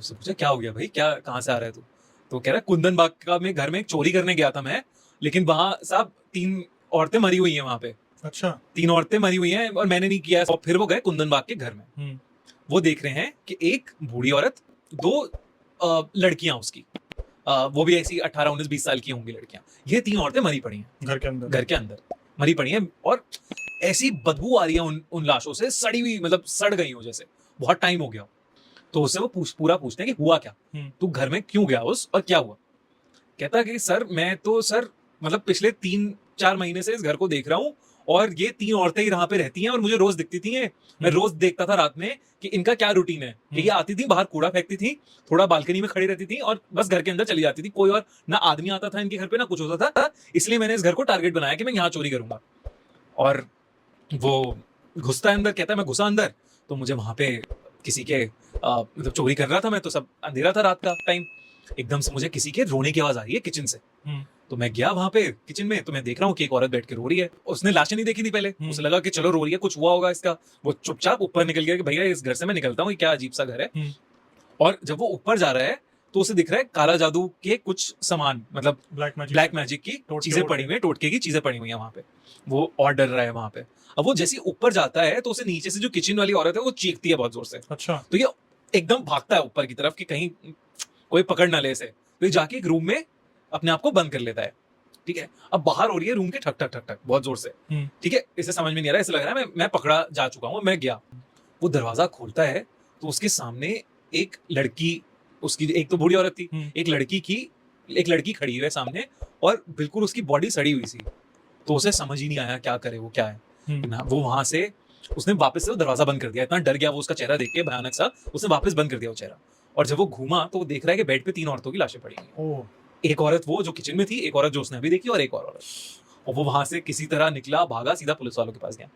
उससे पूछा क्या हो गया भाई, क्या कहाँ से आ रहा है तू? तो कह रहा है कुंदन बाग का में घर में एक चोरी करने गया था मैं, लेकिन वहां साहब 3 औरतें मरी हुई हैं वहां पे। अच्छा। 3 औरतें मरी हुई हैं और मैंने नहीं किया है। और फिर वो गए कुंदन बाग के घर में। वो देख रहे हैं कि एक बूढ़ी औरत, 2 लड़कियां उसकी, वो भी ऐसी 18-19-20 साल की होंगी लड़कियां। ये 3 औरतें मरी पड़ी हैं घर के अंदर मरी पड़ी हैं, और ऐसी बदबू आ रही है उन लाशों से, सड़ी हुई, मतलब सड़ गई हो जैसे, बहुत टाइम हो गया। तो उससे वो पूरा पूछते हैं कि हुआ क्या, तू घर में क्यों गया उस, और क्या हुआ? कहता कि सर मैं तो सर मतलब पिछले 3-4 महीने से इस घर को देख रहा हूँ, और ये 3 औरतें ही यहाँ पे रहती हैं और मुझे रोज दिखती थी। मैं रोज देखता था रात में कि इनका क्या रूटीन है, कि ये आती थी, बाहर कूड़ा फेंकती थी, थोड़ा बालकनी में खड़ी रहती थी और बस घर के अंदर चली जाती थी। कोई और ना आदमी आता था इनके घर पे, ना कुछ होता था। इसलिए मैंने इस घर को टारगेट बनाया कि मैं यहाँ चोरी करूंगा। और वो घुसता है अंदर, कहता है मैं घुसा अंदर तो मुझे वहां पे किसी के मतलब चोरी कर रहा था मैं, तो सब अंधेरा था रात का टाइम, एकदम से मुझे किसी के रोने की आवाज आ रही है किचन से। तो मैं गया वहां पे किचन में, तो मैं देख रहा हूँ कि एक औरत बैठ के रो रही है। उसने लाशें नहीं देखी थी पहले, उसे लगा कि चलो रो रही है, कुछ हुआ होगा इसका। वो चुपचाप ऊपर निकल गया कि भैया इस घर से मैं निकलता हूँ, क्या अजीब सा घर है। और जब वो ऊपर जा रहा है तो उसे दिख रहा है काला जादू के कुछ सामान, मतलब ब्लैक मैजिक की चीजें पड़ी हुई है, टोटके की चीजें पड़ी हुई है वहां पे। वो और डर रहा है वहां पे। अब वो जैसे ऊपर जाता है तो उसे नीचे से जो किचन वाली औरत है वो चीखती है बहुत जोर से। अच्छा। तो ये एकदम भागता है ऊपर की तरफ कि कहीं कोई पकड़ ना ले इसे। तो ये जाके एक रूम में अपने आप को बंद कर लेता है। ठीक है, अब बाहर हो रही है रूम के ठक ठक ठक ठक बहुत जोर से। ठीक है, इसे समझ में नहीं आ रहा, इसे लग रहा है मैं पकड़ा जा चुका हूँ, मैं गया। वो दरवाजा खोलता है तो उसके सामने एक लड़की, उसकी एक तो बूढ़ी औरत थी, एक लड़की खड़ी है सामने, और बिल्कुल उसकी बॉडी सड़ी हुई सी। तो उसे समझ ही नहीं आया क्या करे, वो क्या है ना। वो वहां से उसने वापस से वो दरवाजा बंद कर दिया, इतना डर गया वो उसका चेहरा देख के भयानक सा, उसने वापस बंद कर दिया वो चेहरा। और जब वो घूमा तो वो देख रहा है कि बेड पे 3 औरतों की लाशें पड़ी हुई हैं। एक औरत वो जो किचन में थी, एक औरत जो उसने अभी देखी, और एक और औरत। और वो वहां से किसी तरह निकला, भागा, सीधा पुलिस वालों के पास गया।